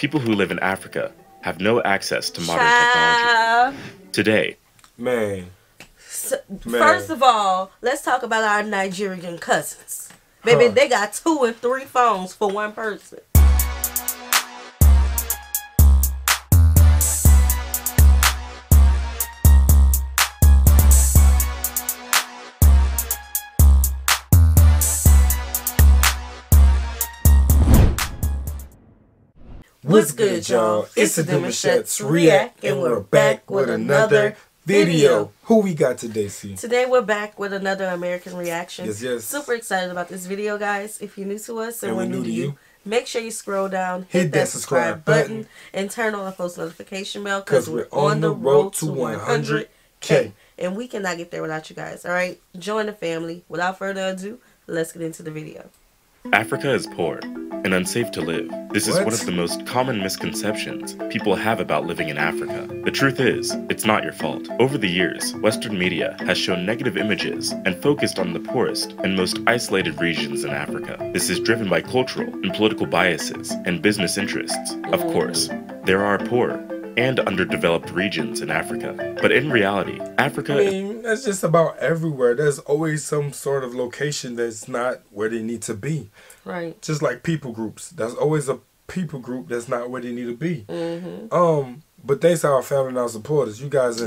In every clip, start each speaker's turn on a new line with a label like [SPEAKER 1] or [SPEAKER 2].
[SPEAKER 1] people who live in Africa have no access to modern technology. Today,
[SPEAKER 2] Man.
[SPEAKER 3] First of all, let's talk about our Nigerian cousins. Baby, they got 2 and 3 phones for one person. What's good, y'all? It's the Demouchet REACT, and we're back with another video.
[SPEAKER 2] Who we got today, C?
[SPEAKER 3] Today we're back with another American reaction.
[SPEAKER 2] Yes.
[SPEAKER 3] Super excited about this video, guys. If you're new to us and we're new to you, make sure you scroll down, hit that subscribe button, and turn on the post notification bell because we're on the road to 100K. And we cannot get there without you guys, all right? Join the family. Without further ado, let's get into the video.
[SPEAKER 1] Africa is poor and unsafe to live. This is one of the most common misconceptions people have about living in Africa. The truth is, it's not your fault. Over the years, Western media has shown negative images and focused on the poorest and most isolated regions in Africa. This is driven by cultural and political biases and business interests. Of course, there are poor and underdeveloped regions in Africa. But in reality, Africa...
[SPEAKER 2] I mean, that's just about everywhere. There's always some sort of location that's not where they need to be.
[SPEAKER 3] Right.
[SPEAKER 2] Just like people groups. There's always a people group that's not where they need to be. But thanks to our family and our supporters, you guys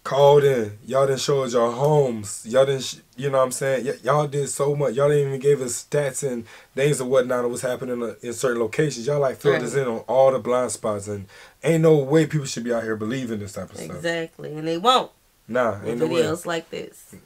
[SPEAKER 2] called in. Y'all didn't show us your homes. Y'all didn't, you know what I'm saying? Y'all did so much. Y'all didn't even give us stats and things and whatnot of what's happening in certain locations. Y'all like filled us in on all the blind spots, and ain't no way people should be out here believing this type of stuff.
[SPEAKER 3] Exactly, and they won't.
[SPEAKER 2] Nah, ain't no way.
[SPEAKER 3] Videos like this.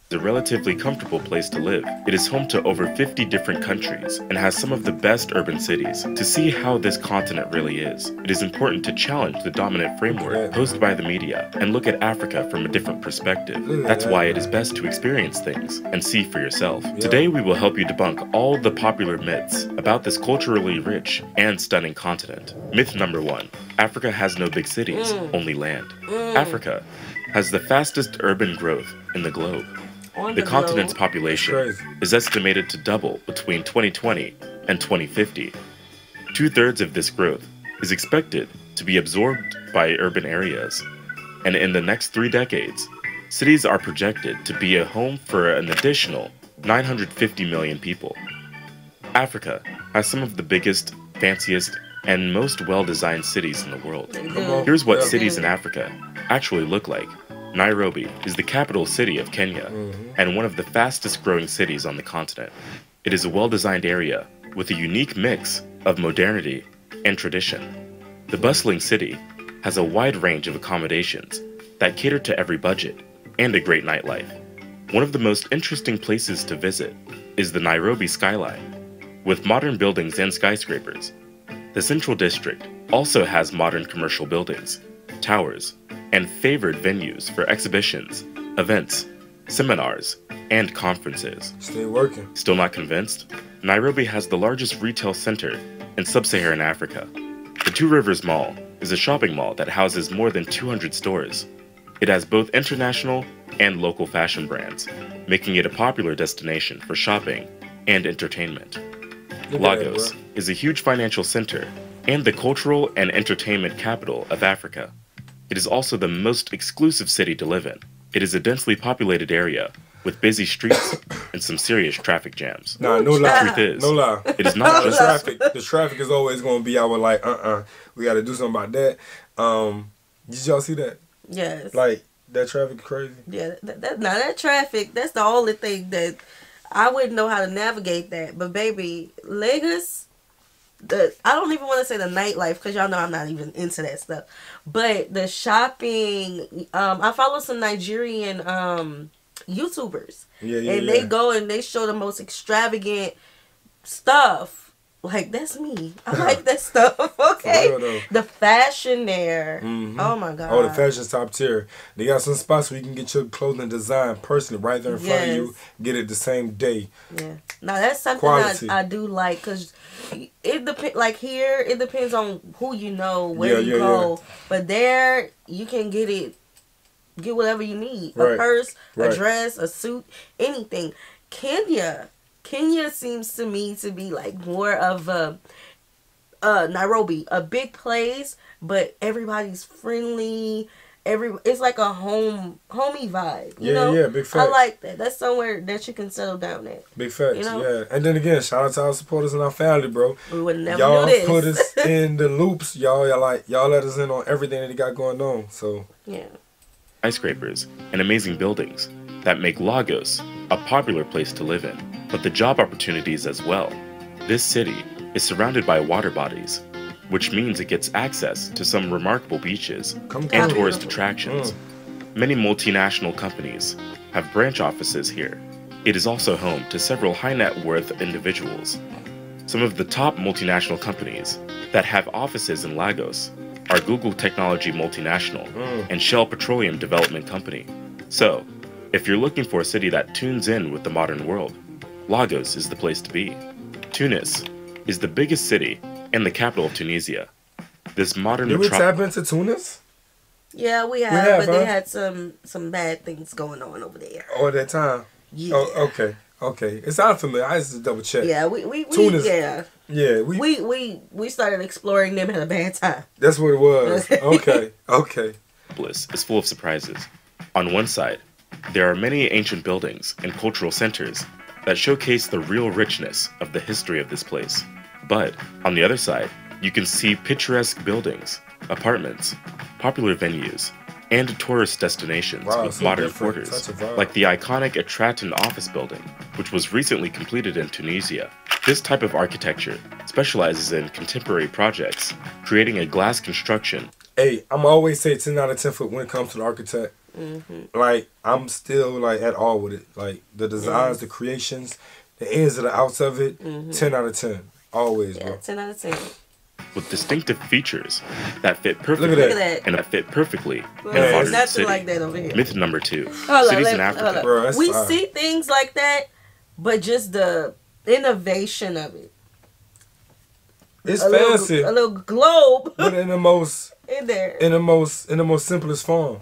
[SPEAKER 1] It's a relatively comfortable place to live. It is home to over 50 different countries and has some of the best urban cities. To see how this continent really is, it is important to challenge the dominant framework posed by the media and look at Africa from a different perspective. That's why it is best to experience things and see for yourself. Today we will help you debunk all the popular myths about this culturally rich and stunning continent. Myth number 1. Africa has no big cities, only land. Africa has the fastest urban growth in the globe. The continent's population is estimated to double between 2020 and 2050. 2/3 of this growth is expected to be absorbed by urban areas, and in the next 3 decades, cities are projected to be a home for an additional 950 million people. Africa has some of the biggest, fanciest, and most well-designed cities in the world. Here's what cities in Africa actually look like. Nairobi is the capital city of Kenya and one of the fastest growing cities on the continent. It is a well-designed area with a unique mix of modernity and tradition. The bustling city has a wide range of accommodations that cater to every budget and a great nightlife. One of the most interesting places to visit is the Nairobi skyline, with modern buildings and skyscrapers. The Central District also has modern commercial buildings, towers, and favored venues for exhibitions, events, seminars, and conferences.
[SPEAKER 2] Still working.
[SPEAKER 1] Still not convinced? Nairobi has the largest retail center in sub-Saharan Africa. The Two Rivers Mall is a shopping mall that houses more than 200 stores. It has both international and local fashion brands, making it a popular destination for shopping and entertainment. Lagos is a huge financial center and the cultural and entertainment capital of Africa. It is also the most exclusive city to live in. It is a densely populated area with busy streets and some serious traffic jams.
[SPEAKER 2] Nah, no lie.
[SPEAKER 1] The truth is,
[SPEAKER 2] no lie.
[SPEAKER 1] It is not just
[SPEAKER 2] traffic. The traffic is always going to be our like, we got to do something about that. Did y'all see that?
[SPEAKER 3] Yes.
[SPEAKER 2] Like, that traffic crazy?
[SPEAKER 3] Yeah, that traffic, that's the only thing that I wouldn't know how to navigate that. But baby, Lagos, I don't even want to say the nightlife because y'all know I'm not even into that stuff. But the shopping, I follow some Nigerian YouTubers. And they go and they show the most extravagant stuff. Like, that's me. I like that stuff, okay? The fashion there. Oh, my God.
[SPEAKER 2] Oh, the fashion's top tier. They got some spots where you can get your clothing designed personally right there in front of you. Get it the same day.
[SPEAKER 3] Yeah. Now, that's something I do like because it depends. Like, here, it depends on who you know, where you go. But there, you can get whatever you need. A purse, a dress, a suit, anything. Kenya seems to me to be like more of a Nairobi, a big place, but everybody's friendly. It's like a homey vibe. You know?
[SPEAKER 2] Yeah, big facts.
[SPEAKER 3] I like that. That's somewhere that you can settle down at.
[SPEAKER 2] Big facts,
[SPEAKER 3] you know?
[SPEAKER 2] yeah. And then again, shout out to our supporters and our family, bro.
[SPEAKER 3] We would never
[SPEAKER 2] y'all
[SPEAKER 3] do this.
[SPEAKER 2] put us in the loops. Y'all let us in on everything that he got going on. So
[SPEAKER 3] yeah.
[SPEAKER 1] Skyscrapers and amazing buildings that make Lagos a popular place to live in, but the job opportunities as well. This city is surrounded by water bodies, which means it gets access to some remarkable beaches and tourist attractions. Many multinational companies have branch offices here. It is also home to several high net worth individuals. Some of the top multinational companies that have offices in Lagos are Google Technology Multinational and Shell Petroleum Development Company. So, if you're looking for a city that tunes in with the modern world, Lagos is the place to be. Tunis is the biggest city and the capital of Tunisia. This modern
[SPEAKER 2] did we tap into Tunis?
[SPEAKER 3] Yeah, we have, but they had some bad things going on over there.
[SPEAKER 2] Oh, at that time?
[SPEAKER 3] Yeah.
[SPEAKER 2] Oh, okay. It sounded familiar. I just double check.
[SPEAKER 3] Yeah, we
[SPEAKER 2] Tunis.
[SPEAKER 3] Yeah, we started exploring them at a bad time.
[SPEAKER 2] That's what it was. Okay.
[SPEAKER 1] Bliss is full of surprises. On one side, there are many ancient buildings and cultural centers that showcase the real richness of the history of this place. But on the other side, you can see picturesque buildings, apartments, popular venues, and tourist destinations with modern quarters, like the iconic Atratin office building, which was recently completed in Tunisia. This type of architecture specializes in contemporary projects, creating a glass construction.
[SPEAKER 2] Hey, I'm always say 10 out of 10 when it comes to the architect. Like, I'm still like at all with it. Like the designs, the creations, the ins and the outs of it, 10 out of 10. Always, bro.
[SPEAKER 3] 10 out of 10.
[SPEAKER 1] With distinctive features that fit perfectly
[SPEAKER 2] Look at that.
[SPEAKER 1] and that fit perfectly in a
[SPEAKER 3] There's
[SPEAKER 1] modern
[SPEAKER 3] nothing
[SPEAKER 1] city.
[SPEAKER 3] like that over here.
[SPEAKER 1] Myth number 2.
[SPEAKER 3] Hold
[SPEAKER 1] Cities
[SPEAKER 3] up,
[SPEAKER 1] in Africa.
[SPEAKER 2] Bro, that's
[SPEAKER 3] we
[SPEAKER 2] fine.
[SPEAKER 3] see things like that, but just the innovation of it.
[SPEAKER 2] It's fancy.
[SPEAKER 3] A little globe
[SPEAKER 2] But in the most
[SPEAKER 3] in there.
[SPEAKER 2] in the most simplest form.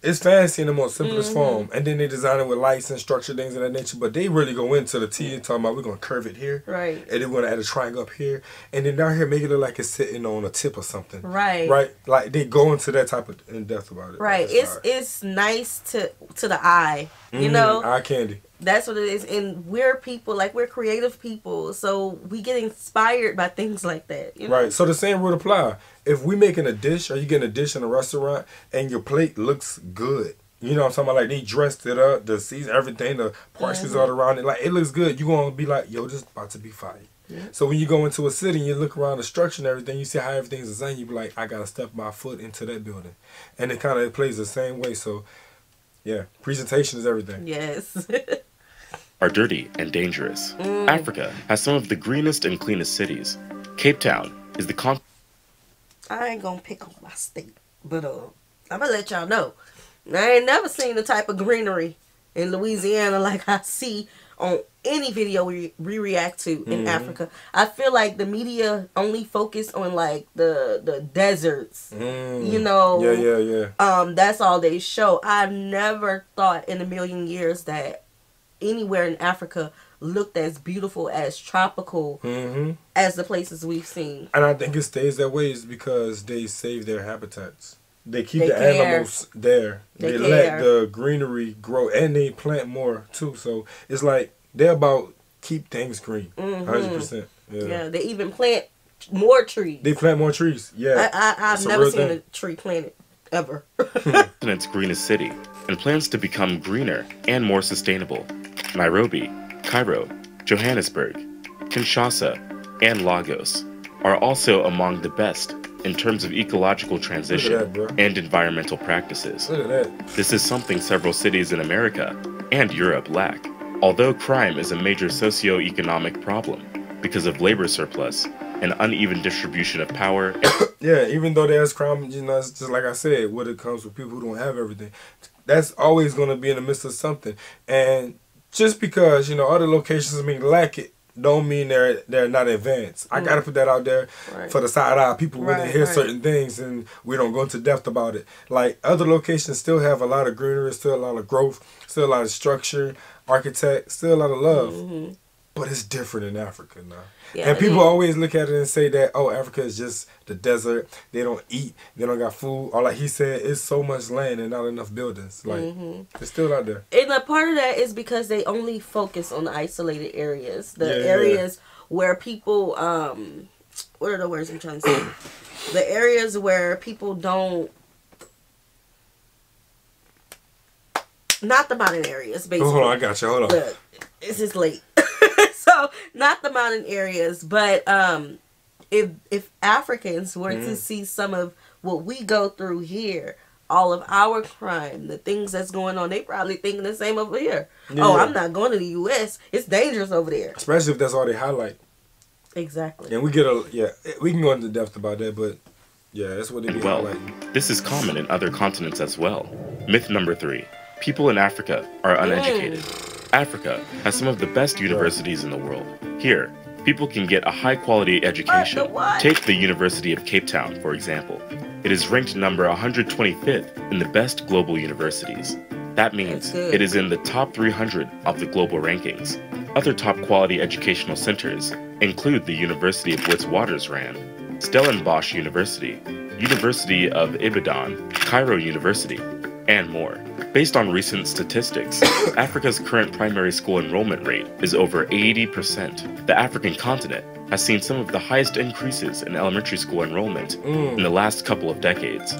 [SPEAKER 2] It's fancy in the most simplest form. And then they design it with lights and structure things of that nature. But they really go into the T and talking about we're gonna curve it here.
[SPEAKER 3] Right.
[SPEAKER 2] And then we're gonna add a triangle up here. And then down here make it look like it's sitting on a tip or something.
[SPEAKER 3] Right.
[SPEAKER 2] Right? Like they go into that type of in depth about it.
[SPEAKER 3] Right.
[SPEAKER 2] Like,
[SPEAKER 3] It's nice to the eye. You know?
[SPEAKER 2] Eye candy.
[SPEAKER 3] That's what it is. And we're people, like we're creative people, so we get inspired by things like that. You know?
[SPEAKER 2] Right. So the same rule apply. If we making a dish or you getting a dish in a restaurant and your plate looks good, you know what I'm talking about? Like they dressed it up, the season, everything, the portions all around it, like it looks good. You gonna be like, yo, this about to be fire. Yeah. So when you go into a city and you look around the structure and everything, you see how everything's designed, you be like, I gotta step my foot into that building. And it kinda plays the same way. So yeah, presentation is everything.
[SPEAKER 3] Yes.
[SPEAKER 1] Are dirty and dangerous. Africa has some of the greenest and cleanest cities. Cape Town is the
[SPEAKER 3] I ain't gonna pick on my state, but I'm gonna let y'all know. I ain't never seen the type of greenery in Louisiana like I see on any video we react to in Africa. I feel like the media only focus on like the deserts. You know.
[SPEAKER 2] Yeah.
[SPEAKER 3] That's all they show. I never thought in a million years that anywhere in Africa looked as beautiful, as tropical as the places we've seen.
[SPEAKER 2] And I think it stays that way is because they save their habitats. They keep the animals there. They let the greenery grow, and they plant more too. So it's like they're about keep things green, 100%.
[SPEAKER 3] Yeah, they even plant more trees.
[SPEAKER 2] They plant more trees. Yeah,
[SPEAKER 3] I've never seen a tree planted ever.
[SPEAKER 1] continent's greenest city and plans to become greener and more sustainable. Nairobi, Cairo, Johannesburg, Kinshasa, and Lagos are also among the best in terms of ecological transition and environmental practices.
[SPEAKER 2] Look at that.
[SPEAKER 1] This is something several cities in America and Europe lack. Although crime is a major socio-economic problem because of labor surplus and uneven distribution of power.
[SPEAKER 2] Yeah, even though there's crime, you know, it's just like I said, when it comes with people who don't have everything, that's always going to be in the midst of something. And just because, you know, other locations may lack it, don't mean they're not advanced. I gotta put that out there for the side eye. People when they hear certain things and we don't go into depth about it. Like other locations still have a lot of greenery, still a lot of growth, still a lot of structure, architect, still a lot of love. but it's different in Africa now.
[SPEAKER 3] Yeah,
[SPEAKER 2] And people always look at it and say that, oh, Africa is just the desert. They don't eat. They don't got food. Or like he said, it's so much land and not enough buildings. Like, it's still out there.
[SPEAKER 3] And a part of that is because they only focus on the isolated areas. The areas where people, what are the words I'm trying to say? The areas where people don't, not the mountain areas, basically.
[SPEAKER 2] Hold on, I got you. Hold on.
[SPEAKER 3] Look, it's just late. So, not the mountain areas, but if Africans were to see some of what we go through here, all of our crime, the things that's going on, they probably thinking the same over here. Yeah. Oh, I'm not going to the U.S. It's dangerous over there.
[SPEAKER 2] Especially if that's all they highlight.
[SPEAKER 3] Exactly.
[SPEAKER 2] And we we can go into depth about that, but yeah, that's what they be highlighting.
[SPEAKER 1] This is common in other continents as well. Myth number 3. People in Africa are uneducated. Africa has some of the best universities in the world. Here, people can get a high-quality education. Take the University of Cape Town, for example. It is ranked number 125th in the best global universities. That means it is in the top 300 of the global rankings. Other top-quality educational centers include the University of Witwatersrand, Stellenbosch University, University of Ibadan, Cairo University, and more. Based on recent statistics, Africa's current primary school enrollment rate is over 80%. The African continent has seen some of the highest increases in elementary school enrollment in the last couple of decades.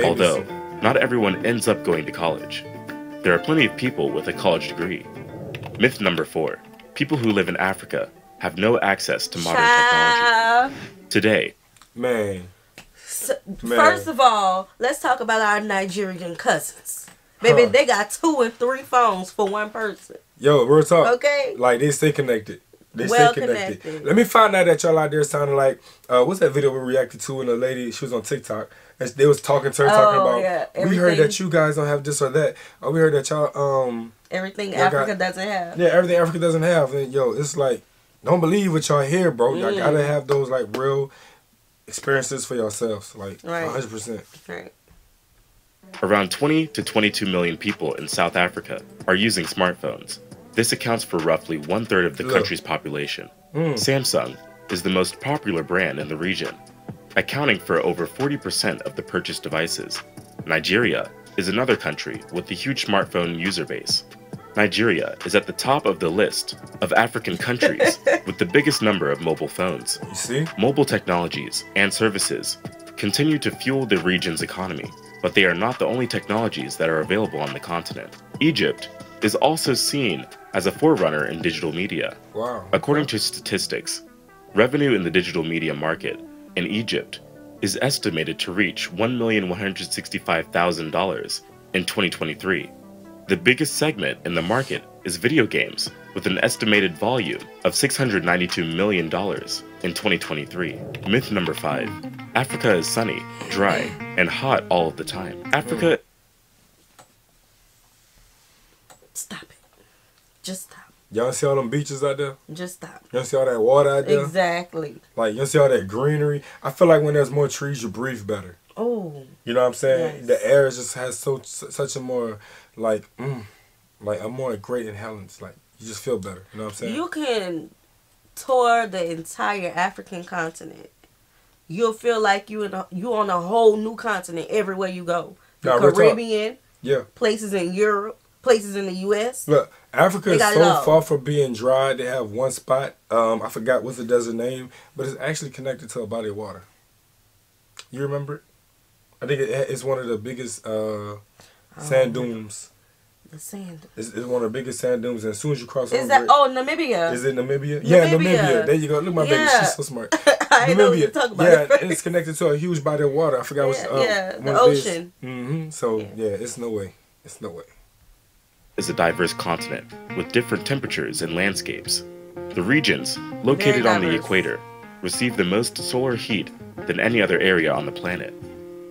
[SPEAKER 1] Although, not everyone ends up going to college. There are plenty of people with a college degree. Myth number 4. People who live in Africa have no access to modern technology. Today,
[SPEAKER 3] first of all, let's talk about our Nigerian cousins. Baby, they got 2 and 3 phones for one person.
[SPEAKER 2] Yo, real talk.
[SPEAKER 3] Okay.
[SPEAKER 2] Like, they stay connected. They stay connected. Let me find out that y'all out there sounding like, what's that video we reacted to when a lady, she was on TikTok, and they was talking to her, talking about, we heard that you guys don't have this or that. Oh, we heard that y'all,
[SPEAKER 3] everything Africa doesn't have.
[SPEAKER 2] Yeah, everything Africa doesn't have. And, yo, it's like, don't believe what y'all hear, bro. Y'all gotta have those, like, real experiences for yourselves. Like, 100%.
[SPEAKER 3] Right.
[SPEAKER 1] Around 20 to 22 million people in South Africa are using smartphones. This accounts for roughly 1/3 of the country's population. Samsung is the most popular brand in the region, accounting for over 40% of the purchased devices. Nigeria is another country with a huge smartphone user base. Nigeria is at the top of the list of African countries with the biggest number of mobile phones.
[SPEAKER 2] You see?
[SPEAKER 1] Mobile technologies and services continue to fuel the region's economy, but they are not the only technologies that are available on the continent. Egypt is also seen as a forerunner in digital media.
[SPEAKER 2] Wow.
[SPEAKER 1] According to statistics, revenue in the digital media market in Egypt is estimated to reach $1,165,000 in 2023. The biggest segment in the market is video games, with an estimated volume of $692 million in 2023. Myth number 5. Africa is sunny, dry, and hot all of the time. Africa...
[SPEAKER 3] Stop it. Just stop.
[SPEAKER 2] Y'all see all them beaches out there?
[SPEAKER 3] Just stop.
[SPEAKER 2] Y'all see all that water out there?
[SPEAKER 3] Exactly.
[SPEAKER 2] Like, you see all that greenery? I feel like when there's more trees, you breathe better.
[SPEAKER 3] Oh.
[SPEAKER 2] You know what I'm saying?
[SPEAKER 3] Yes.
[SPEAKER 2] The air just has such a more, like a more great inhalants. Like, you just feel better. You know what I'm saying?
[SPEAKER 3] You can tour the entire African continent. You'll feel like you on a whole new continent everywhere you go. The Caribbean, places in Europe, places in the U.S.
[SPEAKER 2] Look, Africa is so far from being dry. They have one spot. I forgot what's the desert name, but it's actually connected to a body of water. You remember it? I think it's one of the biggest sand dunes.
[SPEAKER 3] The sand.
[SPEAKER 2] It's one of the biggest sand dunes, and as soon as you cross
[SPEAKER 3] over it... Namibia.
[SPEAKER 2] Is it Namibia? Yeah, Namibia. There you go. Look, my baby, she's so smart.
[SPEAKER 3] I know what you're talking about.
[SPEAKER 2] And it's connected to a huge body of water. I forgot what's
[SPEAKER 3] the ocean.
[SPEAKER 2] So, it's no way. It's no way.
[SPEAKER 1] Is a diverse continent with different temperatures and landscapes. The regions located on the equator receive the most solar heat than any other area on the planet.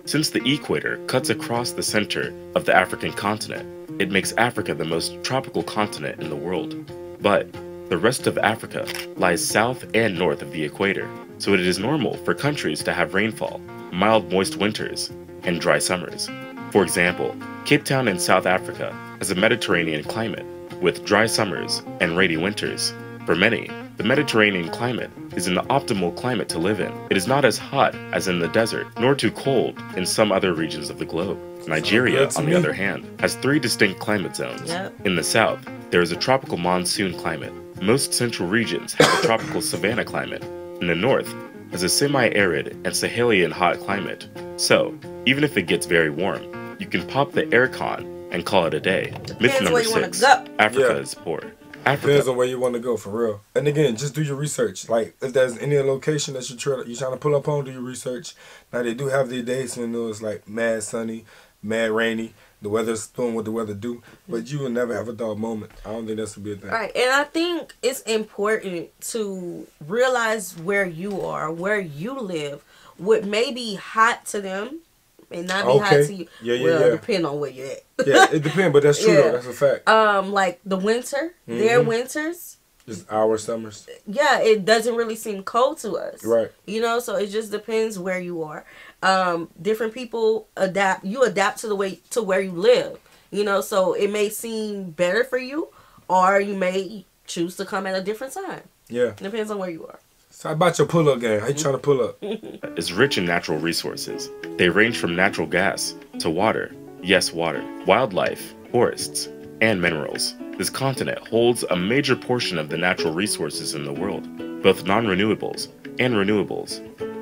[SPEAKER 1] Since the equator cuts across the center of the African continent, it makes Africa the most tropical continent in the world. But the rest of Africa lies south and north of the equator, so it is normal for countries to have rainfall, mild moist winters, and dry summers. For example, Cape Town in South Africa has a Mediterranean climate with dry summers and rainy winters. For many, the Mediterranean climate is an optimal climate to live in. It is not as hot as in the desert, nor too cold in some other regions of the globe. Nigeria, on the other hand, has 3 distinct climate zones. In the south, there is a tropical monsoon climate. Most central regions have a tropical savanna climate. In the north, has a semi-arid and Sahelian hot climate. So, even if it gets very warm, you can pop the aircon and call it a day. Myth number 6, Africa is poor.
[SPEAKER 2] Depends on where you want to go, for real. And again, just do your research. Like, if there's any location that you're trying to pull up on, do your research. Now, they do have their days, and it's like mad sunny, mad rainy. The weather's doing what the weather do. But you will never have a dull moment. I don't think that's a big thing.
[SPEAKER 3] Right. And I think it's important to realize where you are, where you live. What may be hot to them may not be hot to you. Well, depend on where you're at.
[SPEAKER 2] Yeah, it depends, but that's true though. That's a fact.
[SPEAKER 3] Like the winter, their winters.
[SPEAKER 2] Just our summers.
[SPEAKER 3] Yeah, it doesn't really seem cold to us.
[SPEAKER 2] Right.
[SPEAKER 3] You know, so it just depends where you are. Different people adapt. You adapt to where you live. You know, so it may seem better for you, or you may choose to come at a different time. Yeah. It depends on where you are.
[SPEAKER 2] So how about your pull-up game? How you trying to pull up?
[SPEAKER 1] Is rich in natural resources. They range from natural gas to water, yes water, wildlife, forests, and minerals. This continent holds a major portion of the natural resources in the world, both non-renewables and renewables.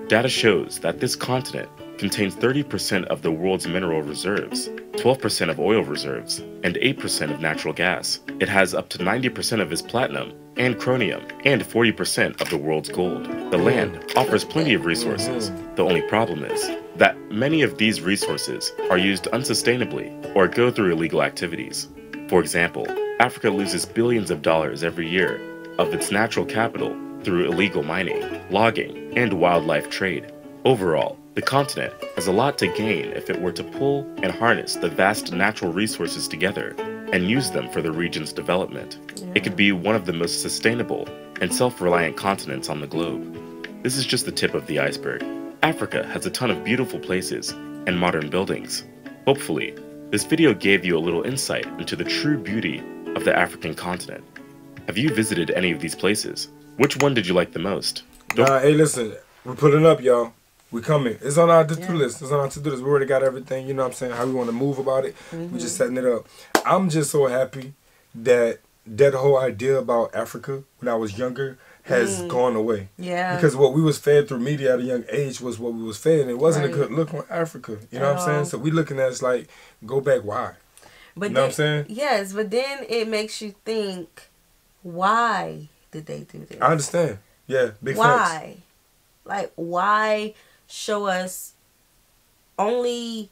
[SPEAKER 1] Data shows that this continent contains 30% of the world's mineral reserves, 12% of oil reserves, and 8% of natural gas. It has up to 90% of its platinum and chromium, and 40% of the world's gold. The land offers plenty of resources. The only problem is that many of these resources are used unsustainably or go through illegal activities. For example, Africa loses billions of dollars every year of its natural capital through illegal mining, logging, and wildlife trade. Overall, the continent has a lot to gain if it were to pull and harness the vast natural resources together and use them for the region's development. It could be one of the most sustainable and self-reliant continents on the globe. This is just the tip of the iceberg. Africa has a ton of beautiful places and modern buildings. Hopefully, this video gave you a little insight into the true beauty of the African continent. Have you visited any of these places? Which one did you like the most?
[SPEAKER 2] Hey, listen, we're putting up, y'all. We coming. It's on our to-do list. It's on our to-do list. We already got everything, you know what I'm saying, how we want to move about it. We're just setting it up. I'm just so happy that that whole idea about Africa when I was younger has gone away. Yeah. Because what we was fed through media at a young age was what we was fed, and it wasn't a good look on Africa. You know what I'm saying? So we looking at it like, go back, why?
[SPEAKER 3] But
[SPEAKER 2] you know what I'm saying?
[SPEAKER 3] Yes, but then it makes you think, why did they do this?
[SPEAKER 2] I understand. Yeah, big
[SPEAKER 3] why?
[SPEAKER 2] Facts.
[SPEAKER 3] Like, why show us only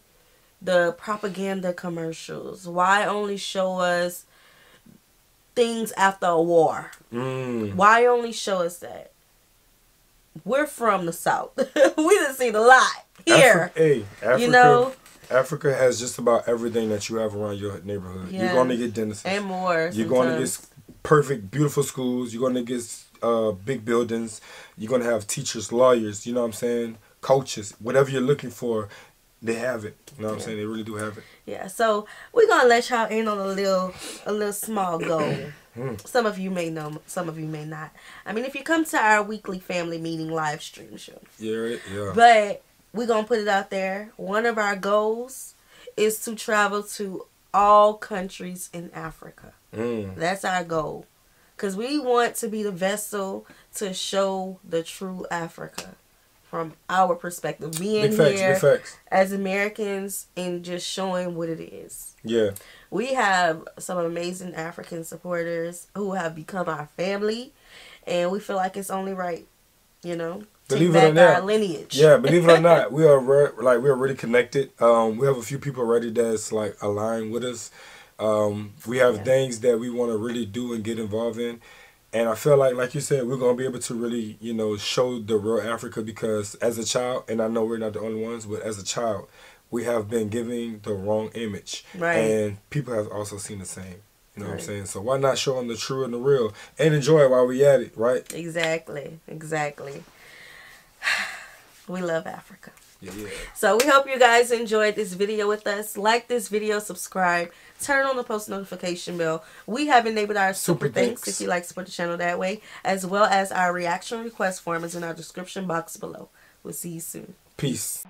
[SPEAKER 3] the propaganda commercials? Why only show us things after a war? Why only show us that? We're from the South. We done seen a lot here.
[SPEAKER 2] Africa,
[SPEAKER 3] you know?
[SPEAKER 2] Africa has just about everything that you have around your neighborhood. You're going to get dentists.
[SPEAKER 3] And more.
[SPEAKER 2] You're going to get perfect, beautiful schools. You're going to get big buildings. You're going to have teachers, lawyers, you know what I'm saying? Coaches. Whatever you're looking for, they have it. You know what I'm saying? They really do have it.
[SPEAKER 3] Yeah, so we're going to let y'all in on a little small goal. Some of you may know, some of you may not. I mean, if you come to our weekly family meeting live stream show.
[SPEAKER 2] Yeah.
[SPEAKER 3] But we're going to put it out there. One of our goals is to travel to all countries in Africa. That's our goal. Because we want to be the vessel to show the true Africa from our perspective. Being here as Americans and just showing what it is. Yeah. We have some amazing African supporters who have become our family. And we feel like it's only right, you know,
[SPEAKER 2] believe it or not,
[SPEAKER 3] our lineage.
[SPEAKER 2] Yeah, believe it or not, we are really connected. We have a few people already that's like aligned with us. We have things that we want to really do and get involved in. And I feel like you said, we're going to be able to really, you know, show the real Africa because as a child, and I know we're not the only ones, but as a child, we have been giving the wrong image. Right. And people have also seen the same. You know what I'm saying? So why not show them the true and the real and enjoy it while we at it, right?
[SPEAKER 3] Exactly. We love Africa.
[SPEAKER 2] Yeah.
[SPEAKER 3] So we hope you guys enjoyed this video with us. Like this video, subscribe, turn on the post notification bell. We have enabled our super thanks if you like to support the channel that way, as well as our reaction request form is in our description box below. We'll see you soon.
[SPEAKER 2] Peace.